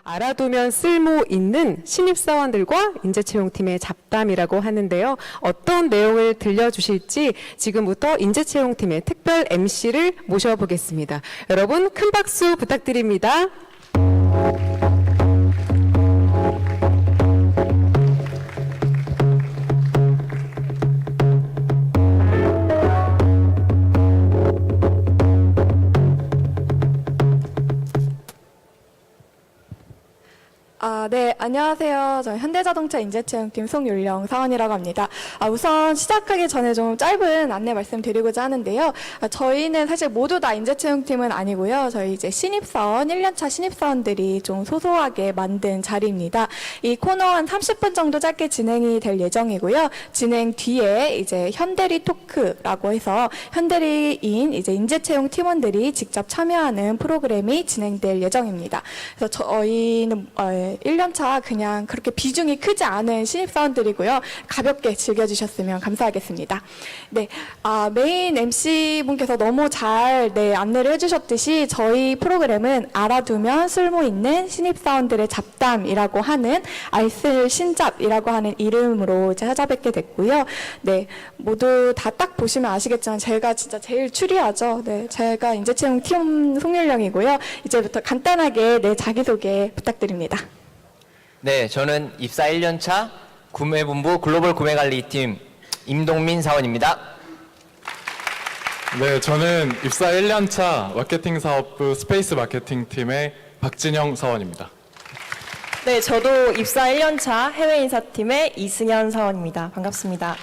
알아두면 쓸모 있는 신입사원들과 인재채용팀의 잡담이라고 하는데요. 어떤 내용을 들려주실지 지금부터 인재채용팀의 특별 MC를 모셔보겠습니다. 여러분 큰 박수 부탁드립니다. 네, 안녕하세요. 저는 현대자동차 인재채용팀 송율령 사원이라고 합니다. 우선 시작하기 전에 좀 짧은 안내 말씀드리고자 하는데요. 저희는 사실 모두 다 인재채용팀은 아니고요. 저희 이제 신입사원, 1년차 신입사원들이 좀 소소하게 만든 자리입니다. 이 코너 한 30분 정도 짧게 진행이 될 예정이고요. 진행 뒤에 이제 현대리 토크라고 해서 현대리인 이제 인재채용 팀원들이 직접 참여하는 프로그램이 진행될 예정입니다. 그래서 저희는 1년차 그냥 그렇게 비중이 크지 않은 신입사원들이고요. 가볍게 즐겨주셨으면 감사하겠습니다. 네, 메인 MC분께서 너무 잘 안내를 해주셨듯이 저희 프로그램은 알아두면 쓸모있는 신입사원들의 잡담이라고 하는 알쓸신잡이라고 하는 이름으로 이제 찾아뵙게 됐고요. 네, 모두 다 딱 보시면 아시겠지만 제가 진짜 제일 추리하죠. 네, 제가 인재채용팀 송율령이고요. 이제부터 간단하게 자기소개 부탁드립니다. 네, 저는 입사 1년차 구매본부 글로벌 구매관리팀 임동민 사원입니다. 네, 저는 입사 1년차 마케팅 사업부 스페이스 마케팅팀의 박진영 사원입니다. 네, 저도 입사 1년차 해외인사팀의 이승현 사원입니다. 반갑습니다.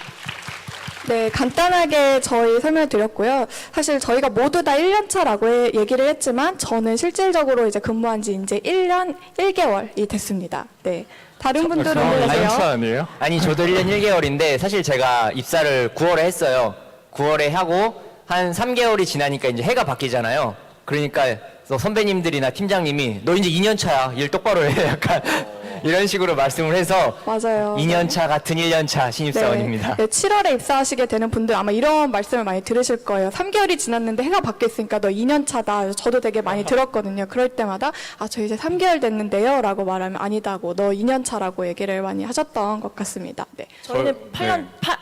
네, 간단하게 저희 설명을 드렸고요. 사실 저희가 모두 다 1년차라고 얘기를 했지만 저는 실질적으로 이제 근무한 지 이제 1년 1개월이 됐습니다. 네. 다른 분들은 차 어떠세요? 아니에요? 아니, 저도 1년 1개월인데 사실 제가 입사를 9월에 했어요. 9월에 하고 한 3개월이 지나니까 이제 해가 바뀌잖아요. 그러니까 선배님들이나 팀장님이 너 이제 2년차야. 일 똑바로 해. 약간 이런 식으로 말씀을 해서 맞아요. 2년차 같은 1년차 신입사원입니다. 네, 7월에 입사하시게 되는 분들 아마 이런 말씀을 많이 들으실 거예요. 3개월이 지났는데 해가 바뀌었으니까 너 2년차다. 저도 되게 많이 들었거든요. 그럴 때마다 저 이제 3개월 됐는데요 라고 말하면 아니다고 너 2년차라고 얘기를 많이 하셨던 것 같습니다. 네. 저희는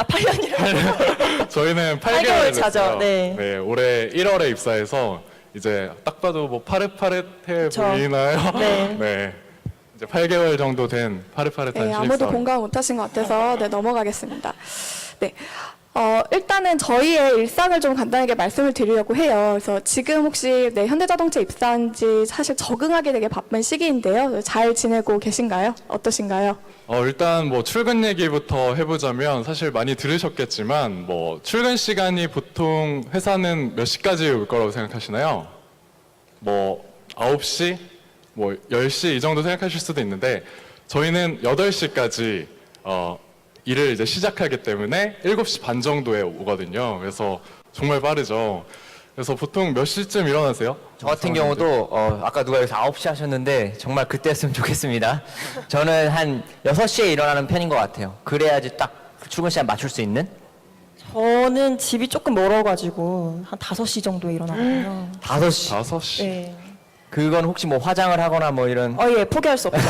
8년이라고. 저희는 8개월 8개월 차죠. 됐어요. 네. 올해 1월에 입사해서 이제 딱 봐도 뭐 파릇파릇해 그쵸. 보이나요? 네. 네. 이제 8개월 정도 된 파릇파릇한 네, 신입사원. 아무도 공감 못하신 것 같아서 넘어가겠습니다. 네. 일단은 저희의 일상을 좀 간단하게 말씀을 드리려고 해요. 그래서 지금 혹시 현대자동차 입사한 지 사실 적응하기 되게 바쁜 시기인데요. 잘 지내고 계신가요? 어떠신가요? 일단 뭐 출근 얘기부터 해보자면 사실 많이 들으셨겠지만 뭐 출근 시간이 보통 회사는 몇 시까지 올 거라고 생각하시나요? 뭐 9시, 뭐 10시 이 정도 생각하실 수도 있는데 저희는 8시까지 일을 이제 시작하기 때문에 7시 반 정도에 오거든요. 그래서 정말 빠르죠. 그래서 보통 몇 시쯤 일어나세요? 저 같은 경우도 아까 누가 여기서 9시 하셨는데 정말 그때였으면 좋겠습니다. 저는 한 6시에 일어나는 편인 것 같아요. 그래야지 딱 출근 시간 맞출 수 있는? 저는 집이 조금 멀어가지고 한 5시 정도에 일어나거든요. 5시. 5시? 네. 그건 혹시 뭐 화장을 하거나 뭐 이런 예, 포기할 수 없죠.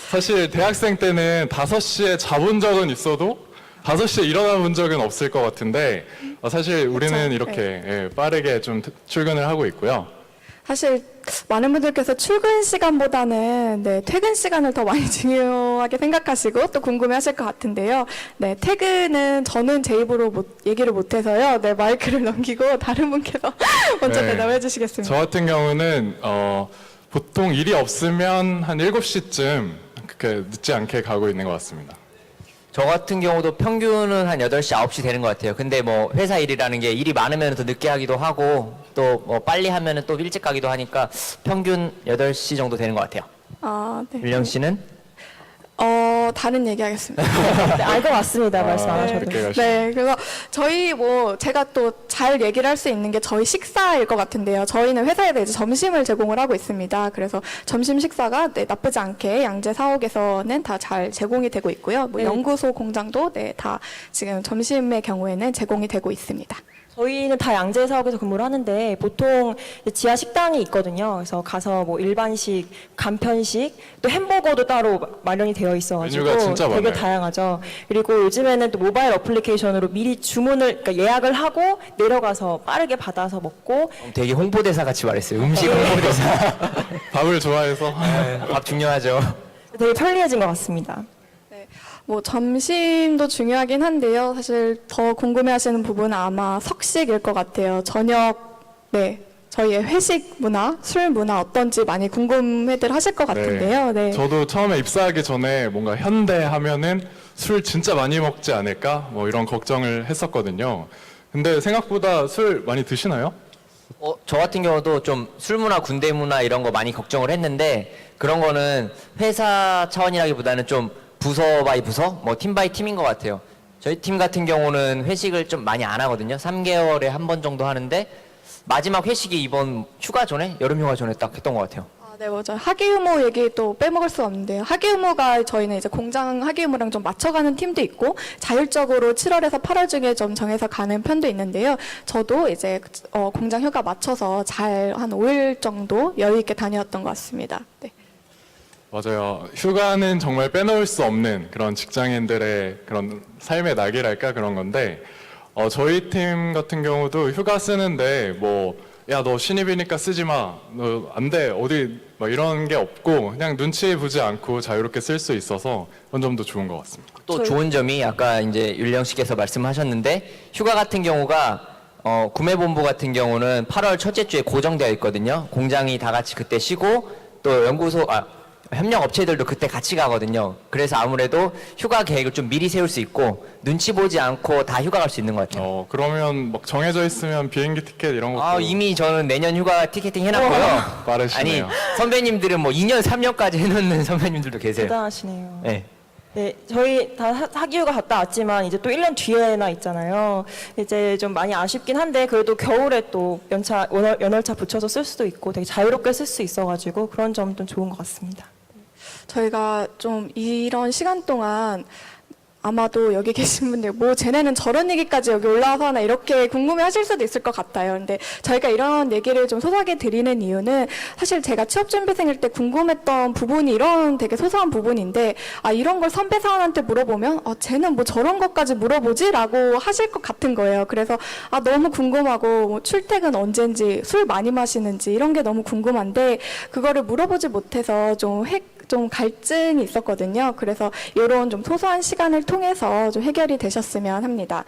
사실 대학생 때는 5시에 자본 적은 있어도 5시에 일어나 본 적은 없을 것 같은데 사실 우리는 그쵸? 이렇게 빠르게 좀 출근을 하고 있고요. 사실 많은 분들께서 출근 시간보다는 퇴근 시간을 더 많이 중요하게 생각하시고 또 궁금해하실 것 같은데요. 네, 퇴근은 저는 제 입으로 얘기를 못해서요. 네, 마이크를 넘기고 다른 분께서 먼저 네. 대답해 주시겠습니다. 저 같은 경우는 보통 일이 없으면 한 7시쯤 그렇게 늦지 않게 가고 있는 것 같습니다. 저 같은 경우도 평균은 한 8시, 9시 되는 것 같아요. 근데 뭐 회사 일이라는 게 일이 많으면 더 늦게 하기도 하고 또 뭐 빨리 하면 또 일찍 가기도 하니까 평균 8시 정도 되는 것 같아요. 네. 율령 씨는? 다른 얘기 하겠습니다. 네, 알 것 같습니다. 말씀 안 하셔도. 늦게 가시죠. 네, 그래서 저희 제가 또 잘 얘기를 할 수 있는 게 저희 식사일 것 같은데요. 저희는 회사에서 이제 점심을 제공을 하고 있습니다. 그래서 점심 식사가 나쁘지 않게 양재 사옥에서는 다 잘 제공이 되고 있고요. 뭐 네. 연구소 공장도 다 지금 점심의 경우에는 제공이 되고 있습니다. 저희는 다 양재 사업에서 근무를 하는데 보통 지하 식당이 있거든요. 그래서 가서 뭐 일반식, 간편식, 또 햄버거도 따로 마련이 되어 있어가지고 메뉴가 진짜 되게 많아요. 다양하죠. 그리고 요즘에는 또 모바일 어플리케이션으로 미리 주문을 그러니까 예약을 하고 내려가서 빠르게 받아서 먹고 되게 홍보대사 같이 말했어요. 음식 홍보대사. 밥을 좋아해서 밥 중요하죠. 되게 편리해진 것 같습니다. 뭐 점심도 중요하긴 한데요. 사실 더 궁금해하시는 부분은 아마 석식일 것 같아요. 저녁, 네, 저희의 회식 문화, 술 문화 어떤지 많이 궁금해들 하실 것 같은데요. 네. 저도 처음에 입사하기 전에 뭔가 현대 하면은 술 진짜 많이 먹지 않을까? 뭐 이런 걱정을 했었거든요. 근데 생각보다 술 많이 드시나요? 저 같은 경우도 좀 술 문화, 군대 문화 이런 거 많이 걱정을 했는데 그런 거는 회사 차원이라기보다는 좀 부서 바이 부서, 뭐 팀 바이 팀인 것 같아요. 저희 팀 같은 경우는 회식을 좀 많이 안 하거든요. 3개월에 한 번 정도 하는데 마지막 회식이 이번 휴가 전에, 여름 휴가 전에 딱 했던 것 같아요. 네, 맞아요. 학예휴무 얘기 또 빼먹을 수 없는데요. 학예휴무가 저희는 이제 공장 학예휴무랑 좀 맞춰가는 팀도 있고 자율적으로 7월에서 8월 중에 좀 정해서 가는 편도 있는데요. 저도 이제 공장 휴가 맞춰서 잘 한 5일 정도 여유 있게 다녀왔던 것 같습니다. 네. 맞아요. 휴가는 정말 빼놓을 수 없는 그런 직장인들의 그런 삶의 낙이랄까 그런 건데 저희 팀 같은 경우도 휴가 쓰는데 뭐 야 너 신입이니까 쓰지 마. 너 안 돼. 어디 막 이런 게 없고 그냥 눈치 보지 않고 자유롭게 쓸 수 있어서 그런 점도 좋은 것 같습니다. 또 좋은 점이 아까 이제 율령 씨께서 말씀하셨는데 휴가 같은 경우가 구매본부 같은 경우는 8월 첫째 주에 고정되어 있거든요. 공장이 다 같이 그때 쉬고 또 협력 업체들도 그때 같이 가거든요. 그래서 아무래도 휴가 계획을 좀 미리 세울 수 있고 눈치 보지 않고 다 휴가 갈 수 있는 것 같아요. 그러면 막 정해져 있으면 비행기 티켓 이런 것도 이미 저는 내년 휴가 티켓팅 해놨고요. 빠르시네요. 아니 선배님들은 뭐 2년, 3년까지 해놓는 선배님들도 계세요. 대단하시네요. 네. 네, 저희 다 학예휴가 갔다 왔지만 이제 또 1년 뒤에나 있잖아요. 이제 좀 많이 아쉽긴 한데 그래도 겨울에 또 연월차 붙여서 쓸 수도 있고 되게 자유롭게 쓸 수 있어가지고 그런 점도 좋은 것 같습니다. 저희가 좀 이런 시간 동안 아마도 여기 계신 분들 뭐 쟤네는 저런 얘기까지 여기 올라와서 하나 이렇게 궁금해 하실 수도 있을 것 같아요. 근데 저희가 이런 얘기를 좀 소소하게 드리는 이유는 사실 제가 취업준비생일 때 궁금했던 부분이 이런 되게 소소한 부분인데 이런 걸 선배 사원한테 물어보면 쟤는 뭐 저런 것까지 물어보지? 라고 하실 것 같은 거예요. 그래서 너무 궁금하고 뭐 출퇴근 언제인지 술 많이 마시는지 이런 게 너무 궁금한데 그거를 물어보지 못해서 좀 갈증이 있었거든요. 그래서 이런 좀 소소한 시간을 통해서 좀 해결이 되셨으면 합니다.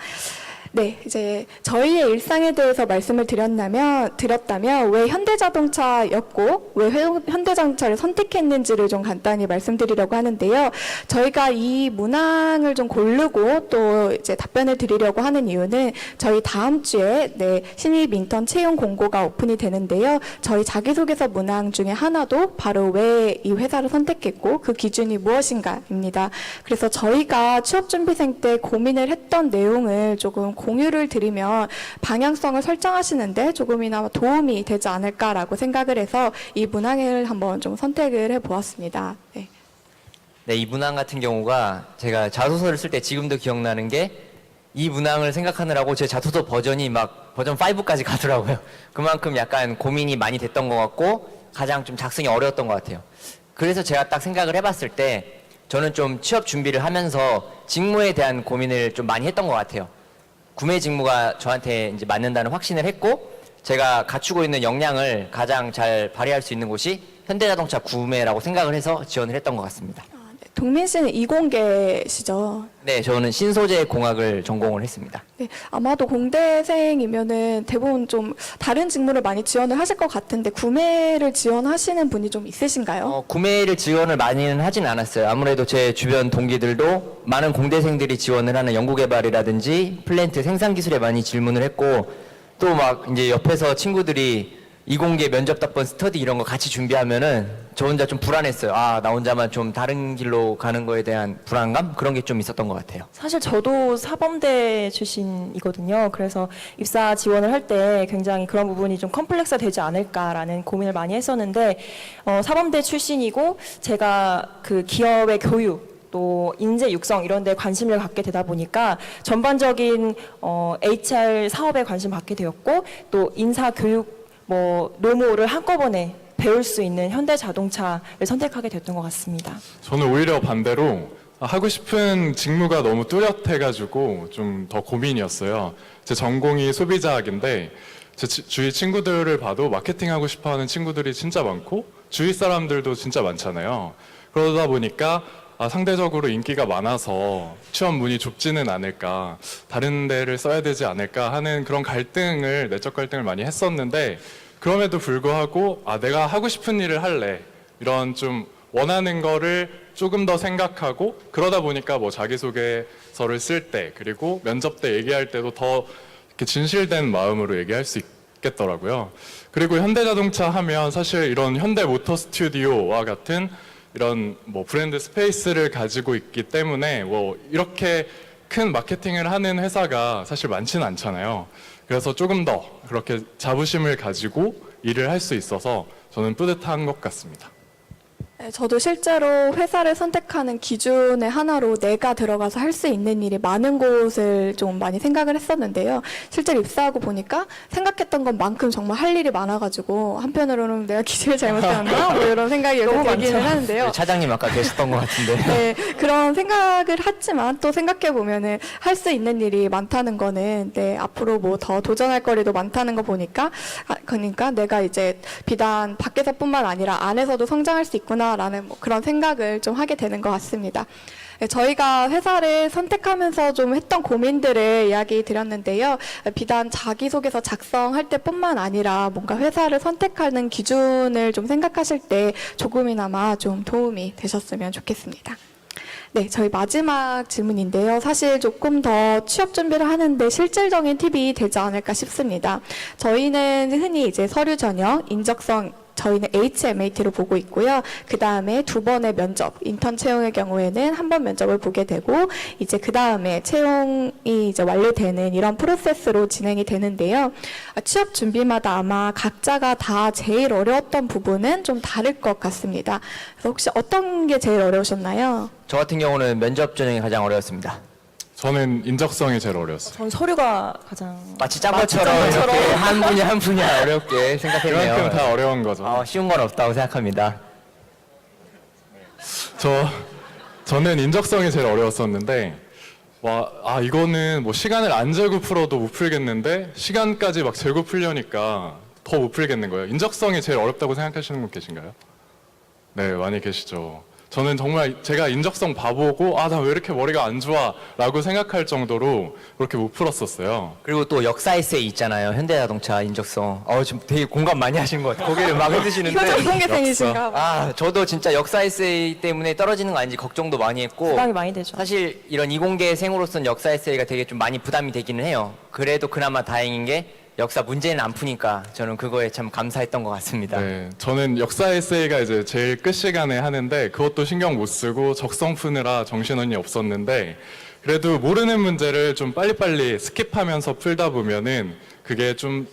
네, 이제 저희의 일상에 대해서 말씀을 드렸다면 왜 현대자동차였고 왜 현대자동차를 선택했는지를 좀 간단히 말씀드리려고 하는데요. 저희가 이 문항을 좀 고르고 또 이제 답변을 드리려고 하는 이유는 저희 다음 주에 신입 인턴 채용 공고가 오픈이 되는데요. 저희 자기소개서 문항 중에 하나도 바로 왜 이 회사를 선택했고 그 기준이 무엇인가입니다. 그래서 저희가 취업준비생 때 고민을 했던 내용을 조금 공유를 드리면 방향성을 설정하시는데 조금이나마 도움이 되지 않을까라고 생각을 해서 이 문항을 한번 좀 선택을 해보았습니다. 네. 네, 이 문항 같은 경우가 제가 자소서를 쓸 때 지금도 기억나는 게 이 문항을 생각하느라고 제 자소서 버전이 막 버전 5까지 가더라고요. 그만큼 약간 고민이 많이 됐던 것 같고 가장 좀 작성이 어려웠던 것 같아요. 그래서 제가 딱 생각을 해봤을 때 저는 좀 취업 준비를 하면서 직무에 대한 고민을 좀 많이 했던 것 같아요. 구매 직무가 저한테 이제 맞는다는 확신을 했고 제가 갖추고 있는 역량을 가장 잘 발휘할 수 있는 곳이 현대자동차 구매라고 생각을 해서 지원을 했던 것 같습니다. 동민 씨는 이공계시죠? 네, 저는 신소재 공학을 전공을 했습니다. 네, 아마도 공대생이면은 대부분 좀 다른 직무를 많이 지원을 하실 것 같은데 구매를 지원하시는 분이 좀 있으신가요? 구매를 지원을 많이는 하진 않았어요. 아무래도 제 주변 동기들도 많은 공대생들이 지원을 하는 연구개발이라든지 플랜트 생산기술에 많이 질문을 했고 또 막 이제 옆에서 친구들이 이공계 면접 답변 스터디 이런 거 같이 준비하면은 저 혼자 좀 불안했어요. 나 혼자만 좀 다른 길로 가는 거에 대한 불안감? 그런 게 좀 있었던 것 같아요. 사실 저도 사범대 출신이거든요. 그래서 입사 지원을 할 때 굉장히 그런 부분이 좀 컴플렉스가 되지 않을까라는 고민을 많이 했었는데 사범대 출신이고 제가 그 기업의 교육 또 인재 육성 이런 데 관심을 갖게 되다 보니까 전반적인 HR 사업에 관심 갖게 되었고 또 인사 교육 뭐 노무를 한꺼번에 배울 수 있는 현대자동차를 선택하게 됐던 것 같습니다. 저는 오히려 반대로 하고 싶은 직무가 너무 뚜렷해가지고 좀 더 고민이었어요. 제 전공이 소비자학인데 제 주위 친구들을 봐도 마케팅 하고 싶어하는 친구들이 진짜 많고 주위 사람들도 진짜 많잖아요. 그러다 보니까 상대적으로 인기가 많아서 취업 문이 좁지는 않을까, 다른 데를 써야 되지 않을까 하는 그런 갈등을, 내적 갈등을 많이 했었는데 그럼에도 불구하고 내가 하고 싶은 일을 할래, 이런 좀 원하는 거를 조금 더 생각하고 그러다 보니까 뭐 자기소개서를 쓸 때 그리고 면접 때 얘기할 때도 더 이렇게 진실된 마음으로 얘기할 수 있겠더라고요. 그리고 현대자동차 하면 사실 이런 현대모터 스튜디오와 같은 이런 뭐 브랜드 스페이스를 가지고 있기 때문에 뭐 이렇게 큰 마케팅을 하는 회사가 사실 많지는 않잖아요. 그래서 조금 더 그렇게 자부심을 가지고 일을 할 수 있어서 저는 뿌듯한 것 같습니다. 네, 저도 실제로 회사를 선택하는 기준의 하나로 내가 들어가서 할 수 있는 일이 많은 곳을 좀 많이 생각을 했었는데요. 실제로 입사하고 보니까 생각했던 것만큼 정말 할 일이 많아가지고 한편으로는 내가 기준을 잘못했나? 뭐 이런 생각이 너무 들기는 많죠. 하는데요. 차장님 아까 계셨던 것 같은데. 네, 그런 생각을 했지만 또 생각해 보면은 할 수 있는 일이 많다는 거는 앞으로 뭐 더 도전할 거리도 많다는 거 보니까 그러니까 내가 이제 비단 밖에서뿐만 아니라 안에서도 성장할 수 있구나라는 뭐 그런 생각을 좀 하게 되는 것 같습니다. 네, 저희가 회사를 선택하면서 좀 했던 고민들을 이야기 드렸는데요. 비단 자기소개서 작성할 때뿐만 아니라 뭔가 회사를 선택하는 기준을 좀 생각하실 때 조금이나마 좀 도움이 되셨으면 좋겠습니다. 네, 저희 마지막 질문인데요. 사실 조금 더 취업 준비를 하는데 실질적인 팁이 되지 않을까 싶습니다. 저희는 흔히 이제 서류 전형, 인적성, 저희는 HMAT로 보고 있고요. 그 다음에 2번의 면접, 인턴 채용의 경우에는 한 번 면접을 보게 되고, 이제 그 다음에 채용이 이제 완료되는 이런 프로세스로 진행이 되는데요. 취업 준비마다 아마 각자가 다 제일 어려웠던 부분은 좀 다를 것 같습니다. 그래서 혹시 어떤 게 제일 어려우셨나요? 저 같은 경우는 면접 전형이 가장 어려웠습니다. 저는 인적성이 제일 어려웠어요. 전 서류가 가장 마치 짠 것처럼 이렇게 한 분야 한 분야 어렵게 생각했네요. 그만큼 다 어려운 거죠. 쉬운 건 없다고 생각합니다. 저는 인적성이 제일 어려웠었는데, 이거는 뭐 시간을 안 재고 풀어도 못 풀겠는데, 시간까지 막 재고 풀려니까 더 못 풀겠는 거예요. 인적성이 제일 어렵다고 생각하시는 분 계신가요? 네, 많이 계시죠. 저는 정말 제가 인적성 봐보고 나 왜 이렇게 머리가 안 좋아 라고 생각할 정도로 그렇게 못 풀었었어요. 그리고 또 역사 에세이 있잖아요. 현대자동차 인적성. 지금 되게 공감 많이 하신 것 같아요. 고개를 막 흔드시는데. 이거 전공계생이신가 봐. 저도 진짜 역사 에세이 때문에 떨어지는 거 아닌지 걱정도 많이 했고, 부담이 많이 되죠. 사실 이런 이공계생으로서는 역사 에세이가 되게 좀 많이 부담이 되기는 해요. 그래도 그나마 다행인 게 역사 문제는 안 푸니까 저는 그거에 참 감사했던 것 같습니다. 네, 저는 역사 에세이가 이제 제일 끝 시간에 하는데 그것도 신경 못 쓰고 적성 푸느라 정신없이 없었는데, 그래도 모르는 문제를 좀 빨리빨리 스킵하면서 풀다 보면은 그게 좀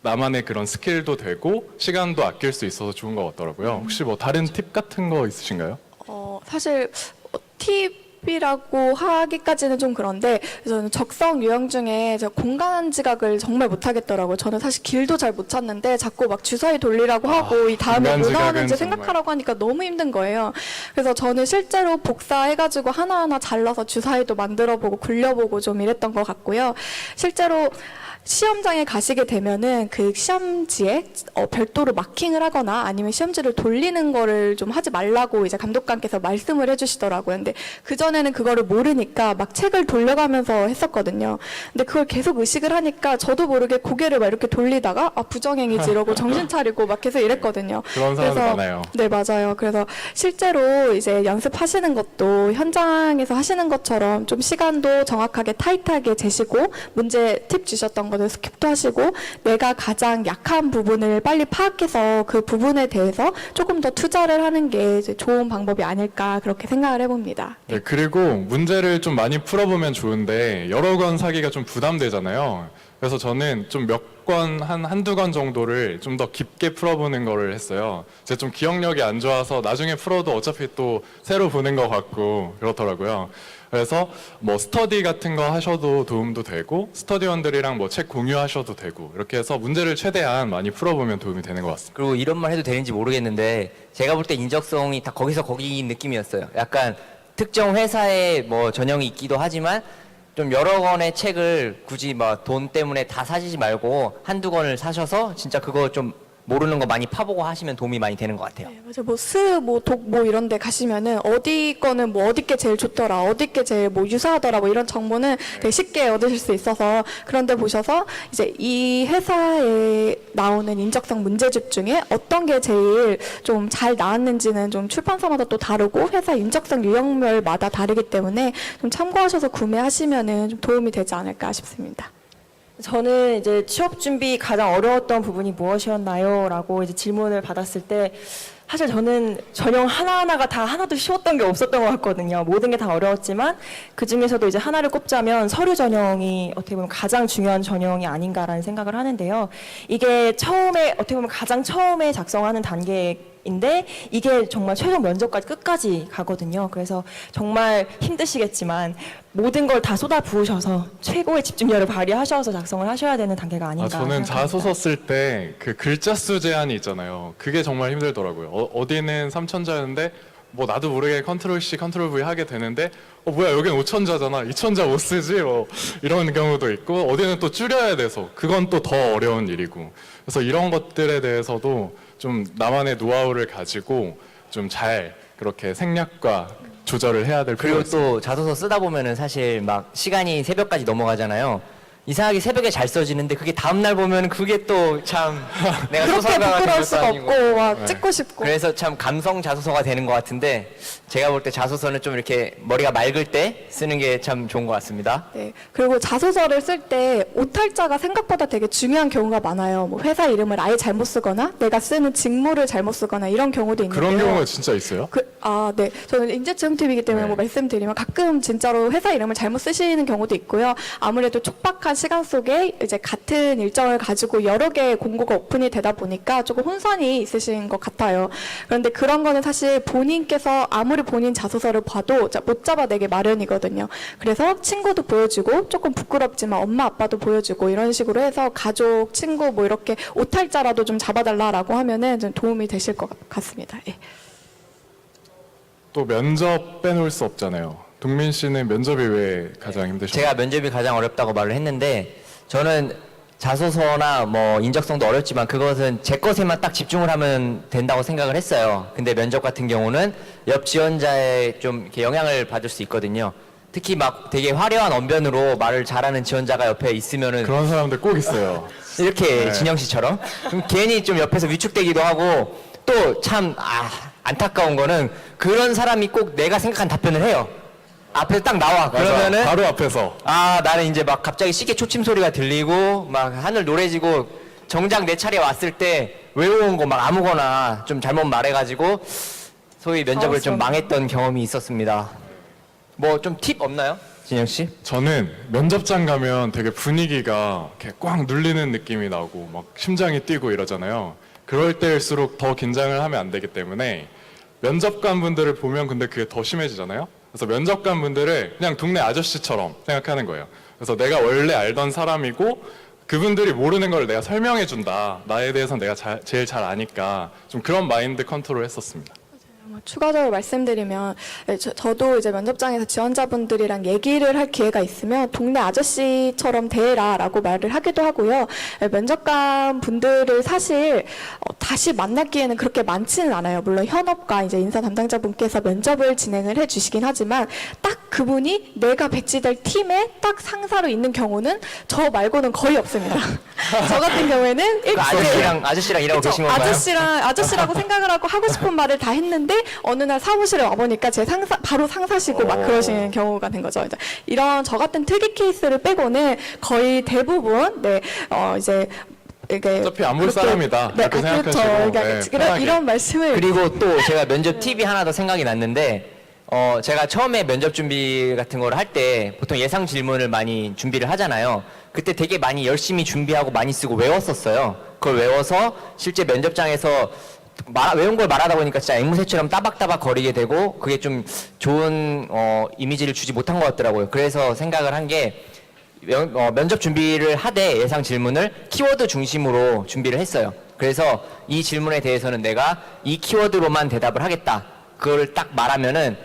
나만의 그런 스킬도 되고 시간도 아낄 수 있어서 좋은 것 같더라고요. 혹시 뭐 다른 팁 같은 거 있으신가요? 사실 팁이라고 하기까지는 좀 그런데, 저는 적성 유형 중에 제가 공간 지각을 정말 못하겠더라고요. 저는 사실 길도 잘 못 찾는데 자꾸 막 주사위 돌리라고 하고 이 다음에 공간 뭐 지각은 나오는지 정말. 생각하라고 하니까 너무 힘든 거예요. 그래서 저는 실제로 복사해가지고 하나하나 잘라서 주사위도 만들어보고 굴려보고 좀 이랬던 것 같고요. 실제로 시험장에 가시게 되면은 그 시험지에 별도로 마킹을 하거나 아니면 시험지를 돌리는 거를 좀 하지 말라고 이제 감독관께서 말씀을 해주시더라고요. 근데 그전에는 그거를 모르니까 막 책을 돌려가면서 했었거든요. 근데 그걸 계속 의식을 하니까 저도 모르게 고개를 막 이렇게 돌리다가 부정행위지 이러고 정신 차리고 막 계속 이랬거든요. 그런 사람들 많아요. 네, 맞아요. 그래서 실제로 이제 연습하시는 것도 현장에서 하시는 것처럼 좀 시간도 정확하게 타이트하게 재시고 문제 팁 주셨던 거는 스킵도 하시고 내가 가장 약한 부분을 빨리 파악해서 그 부분에 대해서 조금 더 투자를 하는 게 이제 좋은 방법이 아닐까 그렇게 생각을 해봅니다. 네, 그리고 문제를 좀 많이 풀어보면 좋은데 여러 권 사기가 좀 부담되잖아요. 그래서 저는 좀 몇 권, 한두 권 정도를 좀 더 깊게 풀어보는 거를 했어요. 제가 좀 기억력이 안 좋아서 나중에 풀어도 어차피 또 새로 보는 것 같고 그렇더라고요. 그래서 뭐 스터디 같은 거 하셔도 도움도 되고 스터디원들이랑 뭐 책 공유하셔도 되고 이렇게 해서 문제를 최대한 많이 풀어보면 도움이 되는 것 같습니다. 그리고 이런 말 해도 되는지 모르겠는데 제가 볼 때 인적성이 다 거기서 거기인 느낌이었어요. 약간 특정 회사에 뭐 전형이 있기도 하지만 좀 여러 권의 책을 굳이 막 돈 때문에 다 사시지 말고 한두 권을 사셔서 진짜 그거 좀 모르는 거 많이 파보고 하시면 도움이 많이 되는 것 같아요. 네, 맞아요. 독, 이런 데 가시면은 어디 거는 뭐 어디 게 제일 좋더라, 어디 게 제일 뭐 유사하더라, 뭐 이런 정보는 되게 쉽게 얻으실 수 있어서 그런 데 보셔서 이제 이 회사에 나오는 인적성 문제집 중에 어떤 게 제일 좀 잘 나왔는지는 좀 출판사마다 또 다르고 회사 인적성 유형별마다 다르기 때문에 좀 참고하셔서 구매하시면은 좀 도움이 되지 않을까 싶습니다. 저는 이제 취업 준비 가장 어려웠던 부분이 무엇이었나요? 라고 이제 질문을 받았을 때 사실 저는 전형 하나하나가 다 하나도 쉬웠던 게 없었던 것 같거든요. 모든 게 다 어려웠지만 그 중에서도 이제 하나를 꼽자면 서류 전형이 어떻게 보면 가장 중요한 전형이 아닌가라는 생각을 하는데요. 이게 처음에 어떻게 보면 가장 처음에 작성하는 단계인데 이게 정말 최종 면접까지 끝까지 가거든요. 그래서 정말 힘드시겠지만 모든 걸 다 쏟아 부으셔서 최고의 집중력을 발휘하셔서 작성을 하셔야 되는 단계가 아닌가 저는 생각합니다. 자소서 쓸 때 그 글자 수 제한이 있잖아요. 그게 정말 힘들더라고요. 어디는 3,000자였는데 뭐 나도 모르게 컨트롤 C, 컨트롤 V 하게 되는데 뭐야 여긴 5,000자잖아. 2,000자 못 쓰지? 뭐 이런 경우도 있고 어디는 또 줄여야 돼서 그건 또 더 어려운 일이고 그래서 이런 것들에 대해서도 좀 나만의 노하우를 가지고 좀 잘 그렇게 생략과 조절을 해야 될 필요가 그리고 있습니다. 또 자소서 쓰다 보면은 사실 막 시간이 새벽까지 넘어가잖아요. 이상하게 새벽에 잘 써지는데 그게 다음날 보면 그게 또 참 내가 그렇게 소설가 같은 부끄러울 것도 수가 아니고. 없고 막 찍고 싶고 그래서 참 감성 자소서가 되는 것 같은데 제가 볼 때 자소서는 좀 이렇게 머리가 맑을 때 쓰는 게 참 좋은 것 같습니다. 네. 그리고 자소서를 쓸 때 오탈자가 생각보다 되게 중요한 경우가 많아요. 뭐 회사 이름을 아예 잘못 쓰거나 내가 쓰는 직무를 잘못 쓰거나 이런 경우도 있는데요. 그런 경우가 진짜 있어요? 네. 저는 인재채용팀이기 때문에 네. 뭐 말씀드리면 가끔 진짜로 회사 이름을 잘못 쓰시는 경우도 있고요. 아무래도 촉박한 시간 속에 이제 같은 일정을 가지고 여러 개의 공고가 오픈이 되다 보니까 조금 혼선이 있으신 것 같아요. 그런데 그런 거는 사실 본인께서 아무리 본인 자소서를 봐도 못 잡아내기 마련이거든요. 그래서 친구도 보여주고 조금 부끄럽지만 엄마 아빠도 보여주고 이런 식으로 해서 가족, 친구 뭐 이렇게 오탈자라도 좀 잡아달라라고 하면은 좀 도움이 되실 것 같습니다. 예. 또 면접 빼놓을 수 없잖아요. 동민 씨는 면접이 왜 가장 힘드셨어요? 제가 면접이 가장 어렵다고 말을 했는데 저는 자소서나 뭐 인적성도 어렵지만 그것은 제 것에만 딱 집중을 하면 된다고 생각을 했어요. 근데 면접 같은 경우는 옆 지원자에 좀 이렇게 영향을 받을 수 있거든요. 특히 막 되게 화려한 언변으로 말을 잘하는 지원자가 옆에 있으면은 그런 사람들 꼭 있어요. 이렇게 네. 진영 씨처럼 그럼 괜히 좀 옆에서 위축되기도 하고 또 참 안타까운 거는 그런 사람이 꼭 내가 생각한 답변을 해요. 앞에서 딱 나와. 맞아. 그러면은 바로 앞에서 나는 이제 막 갑자기 시계 초침 소리가 들리고 막 하늘 노래지고 정작 내 차례 왔을 때 외워온 거 막 아무거나 좀 잘못 말해가지고 소위 면접을 좀 망했던 경험이 있었습니다. 뭐 좀 팁 없나요, 진영 씨? 저는 면접장 가면 되게 분위기가 이렇게 꽉 눌리는 느낌이 나고 막 심장이 뛰고 이러잖아요. 그럴 때일수록 더 긴장을 하면 안 되기 때문에 면접관 분들을 보면 근데 그게 더 심해지잖아요. 그래서 면접관 분들을 그냥 동네 아저씨처럼 생각하는 거예요. 그래서 내가 원래 알던 사람이고 그분들이 모르는 걸 내가 설명해 준다. 나에 대해서는 내가 제일 잘 아니까 좀 그런 마인드 컨트롤 했었습니다. 추가적으로 말씀드리면 저도 이제 면접장에서 지원자분들이랑 얘기를 할 기회가 있으면 동네 아저씨처럼 대해라라고 말을 하기도 하고요. 면접관 분들을 사실 다시 만날 기회는 그렇게 많지는 않아요. 물론 현업과 이제 인사 담당자분께서 면접을 진행을 해주시긴 하지만 딱 그분이 내가 배치될 팀에 딱 상사로 있는 경우는 저 말고는 거의 없습니다. 저 같은 경우에는 그 아저씨랑 일하고 계신 건가요? 아저씨라고 생각을 하고 싶은 말을 다 했는데 어느 날 사무실에 와보니까 제 바로 상사시고 막 그러시는 경우가 된 거죠. 이런 저 같은 특이 케이스를 빼고는 거의 대부분 이제 이게 어차피 안 볼 사람이다. 네, 이렇게 생각하시고 그렇죠. 네, 편하게. 이런 말씀을 그리고 또 제가 면접 팁이 하나 더 생각이 났는데 제가 처음에 면접 준비 같은 걸 할 때 보통 예상 질문을 많이 준비를 하잖아요. 그때 되게 많이 열심히 준비하고 많이 쓰고 외웠었어요. 그걸 외워서 실제 면접장에서 외운 걸 말하다 보니까 진짜 앵무새처럼 따박따박 거리게 되고 그게 좀 좋은 이미지를 주지 못한 것 같더라고요. 그래서 생각을 한 게 면접 준비를 하되 예상 질문을 키워드 중심으로 준비를 했어요. 그래서 이 질문에 대해서는 내가 이 키워드로만 대답을 하겠다. 그걸 딱 말하면은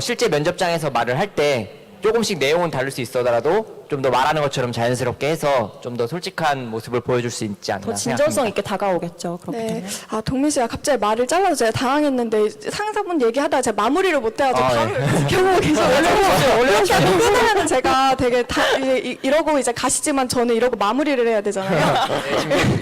실제 면접장에서 말을 할 때 조금씩 내용은 다를 수 있어더라도 좀 더 말하는 것처럼 자연스럽게 해서 좀 더 솔직한 모습을 보여줄 수 있지 않나 더 생각합니다. 진정성 있게 다가오겠죠. 그렇게 네. 되면. 아, 동민 씨가 갑자기 말을 잘라서 제가 당황했는데 상사분 얘기하다가 제가 마무리를 못해가지고 바로 지켜보고 계셔가지고 이렇게 끊으면 제가 되게 이러고 이제 가시지만 저는 이러고 마무리를 해야 되잖아요.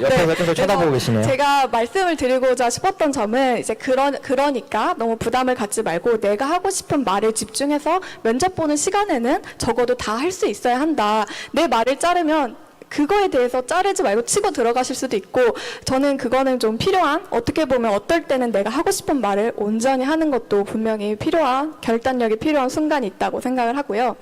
옆에서 계속 쳐다보고 그래서 계시네요. 제가 말씀을 드리고자 싶었던 점은 이제 그러니까 너무 부담을 갖지 말고 내가 하고 싶은 말을 집중해서 면접 보는 시간에는 적어도 다 할 수 있어야 한다. 내 말을 자르면 그거에 대해서 자르지 말고 치고 들어가실 수도 있고 저는 그거는 좀 필요한 어떻게 보면 어떨 때는 내가 하고 싶은 말을 온전히 하는 것도 분명히 필요한 결단력이 필요한 순간이 있다고 생각을 하고요.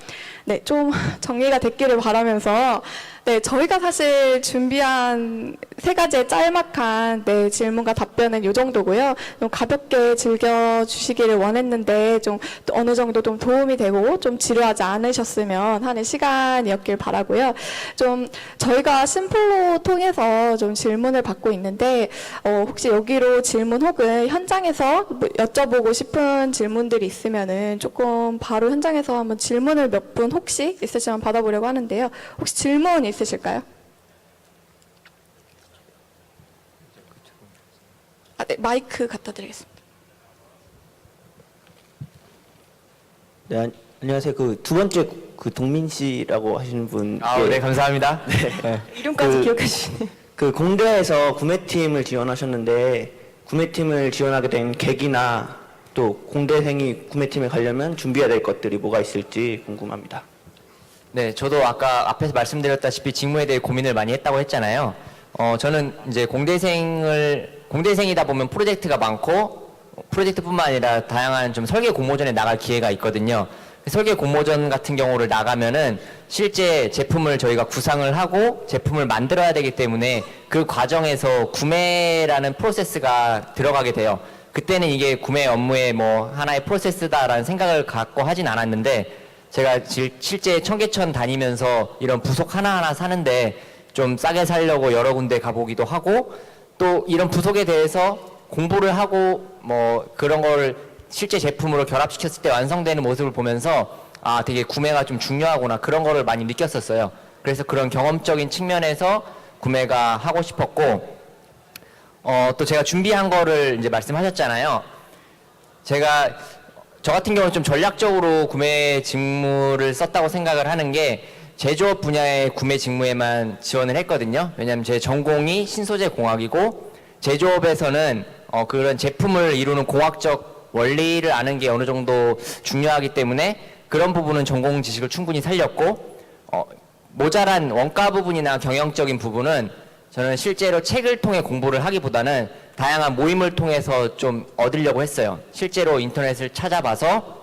네, 좀 정리가 됐기를 바라면서 네, 저희가 사실 준비한 3가지의 짤막한 네, 질문과 답변은 이 정도고요. 좀 가볍게 즐겨주시기를 원했는데 좀 어느 정도 좀 도움이 되고 좀 지루하지 않으셨으면 하는 시간이었길 바라고요. 좀 저희가 심플로 통해서 좀 질문을 받고 있는데 혹시 여기로 질문 혹은 현장에서 뭐 여쭤보고 싶은 질문들이 있으면은 조금 바로 현장에서 한번 질문을 몇 분 혹시 있으시면 받아보려고 하는데요. 혹시 질문 있으실까요? 아, 네, 마이크 갖다 드리겠습니다. 네, 안녕하세요. 그 두 번째 그 동민 씨라고 하시는 분. 네, 감사합니다. 이름까지 그- 기억해 주시네. 그 공대에서 구매팀을 지원하셨는데 구매팀을 지원하게 된 계기나 또 공대생이 구매팀에 가려면 준비해야 될 것들이 뭐가 있을지 궁금합니다. 네, 저도 아까 앞에서 말씀드렸다시피 직무에 대해 고민을 많이 했다고 했잖아요. 저는 이제 공대생이다 보면 프로젝트가 많고 프로젝트뿐만 아니라 다양한 좀 설계 공모전에 나갈 기회가 있거든요. 설계 공모전 같은 경우를 나가면은 실제 제품을 저희가 구상을 하고 제품을 만들어야 되기 때문에 그 과정에서 구매라는 프로세스가 들어가게 돼요. 그때는 이게 구매 업무의 뭐 하나의 프로세스다라는 생각을 갖고 하진 않았는데 제가 실제 청계천 다니면서 이런 부속 하나하나 사는데 좀 싸게 살려고 여러 군데 가보기도 하고 또 이런 부속에 대해서 공부를 하고 뭐 그런 걸 실제 제품으로 결합시켰을 때 완성되는 모습을 보면서 아 되게 구매가 좀 중요하구나 그런 거를 많이 느꼈었어요. 그래서 그런 경험적인 측면에서 구매가 하고 싶었고 또 제가 준비한 거를 이제 말씀하셨잖아요. 저 같은 경우는 좀 전략적으로 구매 직무를 썼다고 생각을 하는 게 제조업 분야의 구매 직무에만 지원을 했거든요. 왜냐하면 제 전공이 신소재 공학이고 제조업에서는 그런 제품을 이루는 공학적 원리를 아는 게 어느 정도 중요하기 때문에 그런 부분은 전공 지식을 충분히 살렸고 모자란 원가 부분이나 경영적인 부분은 저는 실제로 책을 통해 공부를 하기보다는 다양한 모임을 통해서 좀 얻으려고 했어요. 실제로 인터넷을 찾아봐서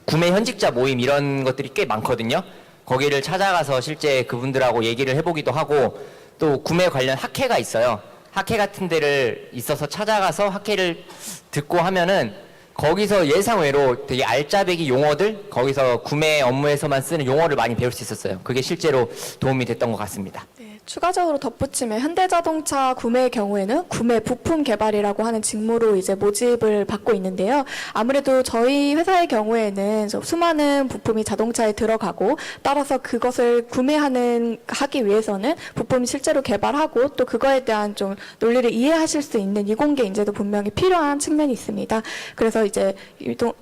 구매 현직자 모임 이런 것들이 꽤 많거든요. 거기를 찾아가서 실제 그분들하고 얘기를 해보기도 하고 또 구매 관련 학회가 있어요. 학회 같은 데를 있어서 찾아가서 학회를 듣고 하면은 거기서 예상외로 되게 알짜배기 용어들 거기서 구매 업무에서만 쓰는 용어를 많이 배울 수 있었어요. 그게 실제로 도움이 됐던 것 같습니다. 네, 추가적으로 덧붙이면 현대자동차 구매의 경우에는 구매 부품 개발이라고 하는 직무로 이제 모집을 받고 있는데요. 아무래도 저희 회사의 경우에는 수많은 부품이 자동차에 들어가고 따라서 그것을 하기 위해서는 부품이 실제로 개발하고 또 그거에 대한 좀 논리를 이해하실 수 있는 이공계 인재도 분명히 필요한 측면이 있습니다. 그래서 이제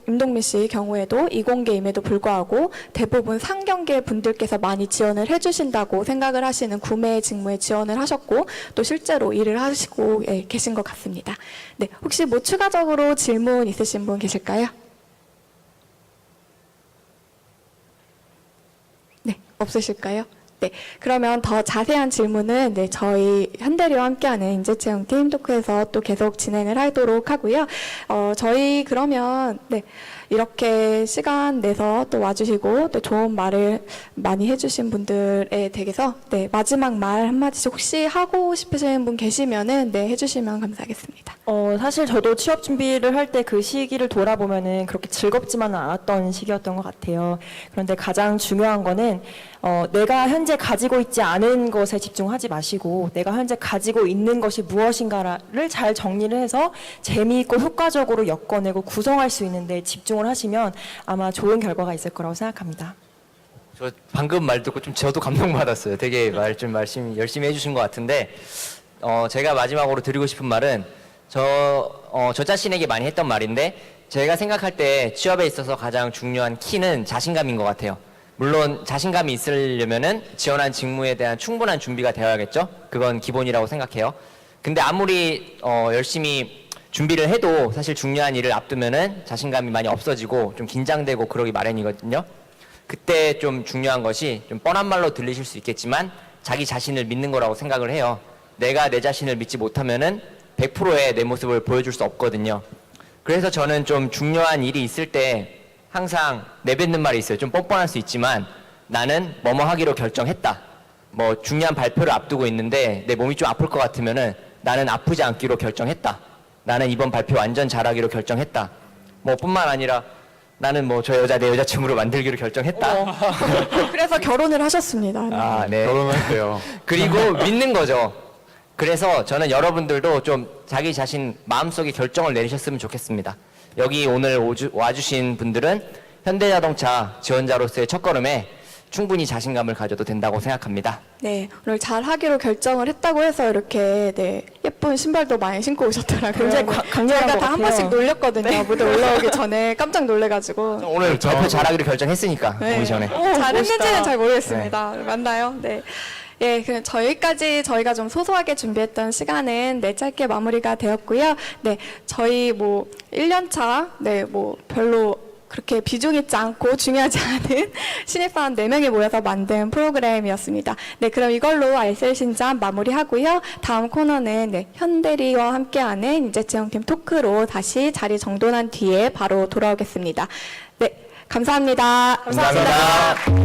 임동민 씨 경우에도 이공계임에도 불구하고 대부분 상경계 분들께서 많이 지원을 해주신다고 생각을 하시는 구매 직무에 지원을 하셨고 또 실제로 일을 하시고 계신 것 같습니다. 네, 혹시 뭐 추가적으로 질문 있으신 분 계실까요? 네, 없으실까요? 네. 네, 그러면 더 자세한 질문은 네, 저희 현대리와 함께하는 인재채용팀 토크에서 또 계속 진행을 하도록 하고요. 저희 그러면 네, 이렇게 시간 내서 또 와주시고 또 좋은 말을 많이 해주신 분들에 대해서 네, 마지막 말 한마디씩 혹시 하고 싶으신 분 계시면은 네, 해주시면 감사하겠습니다. 사실 저도 취업 준비를 할 때 그 시기를 돌아보면은 그렇게 즐겁지만은 않았던 시기였던 것 같아요. 그런데 가장 중요한 거는 내가 현재 가지고 있지 않은 것에 집중하지 마시고 내가 현재 가지고 있는 것이 무엇인가를 잘 정리를 해서 재미있고 효과적으로 엮어내고 구성할 수 있는 데 집중을 하시면 아마 좋은 결과가 있을 거라고 생각합니다. 저 방금 말 듣고 좀 저도 감동받았어요. 되게 말씀 열심히 해주신 것 같은데 제가 마지막으로 드리고 싶은 말은 저 자신에게 많이 했던 말인데 제가 생각할 때 취업에 있어서 가장 중요한 키는 자신감인 것 같아요. 물론 자신감이 있으려면은 지원한 직무에 대한 충분한 준비가 되어야겠죠. 그건 기본이라고 생각해요. 근데 아무리 열심히 준비를 해도 사실 중요한 일을 앞두면은 자신감이 많이 없어지고 좀 긴장되고 그러기 마련이거든요. 그때 좀 중요한 것이 좀 뻔한 말로 들리실 수 있겠지만 자기 자신을 믿는 거라고 생각을 해요. 내가 내 자신을 믿지 못하면은 100%의 내 모습을 보여줄 수 없거든요. 그래서 저는 좀 중요한 일이 있을 때 항상 내뱉는 말이 있어요. 좀 뻔뻔할 수 있지만 나는 뭐뭐 하기로 결정했다. 뭐 중요한 발표를 앞두고 있는데 내 몸이 좀 아플 것 같으면은 나는 아프지 않기로 결정했다. 나는 이번 발표 완전 잘하기로 결정했다. 뭐 뿐만 아니라 나는 뭐 저 여자 내 여자친구로 만들기로 결정했다. 그래서 결혼을 하셨습니다. 네. 아, 네. 결혼할게요. 그리고 믿는 거죠. 그래서 저는 여러분들도 좀 자기 자신 마음속에 결정을 내리셨으면 좋겠습니다. 여기 오늘 와주신 분들은 현대자동차 지원자로서의 첫걸음에 충분히 자신감을 가져도 된다고 생각합니다. 네, 오늘 잘 하기로 결정을 했다고 해서 이렇게 네, 예쁜 신발도 많이 신고 오셨더라고요. 굉장히 강렬한 저희가 것 다 한 같아요. 번씩 놀렸거든요. 무대 올라오기 전에 깜짝 놀래가지고. 오늘 발표 잘하기로 결정했으니까 네. 오기 전에. 잘했는지는 잘 모르겠습니다. 맞나요? 네. 예, 그 저희가 좀 소소하게 준비했던 시간은 네, 짧게 마무리가 되었고요. 네, 저희 뭐 1년차 네, 뭐 별로 그렇게 비중 있지 않고 중요하지 않은 신입사원 4명이 모여서 만든 프로그램이었습니다. 네, 그럼 이걸로 알쓸신잡 마무리하고요. 다음 코너는 네, 현대리와 함께하는 인재채용팀 토크로 다시 자리 정돈한 뒤에 바로 돌아오겠습니다. 네, 감사합니다. 감사합니다.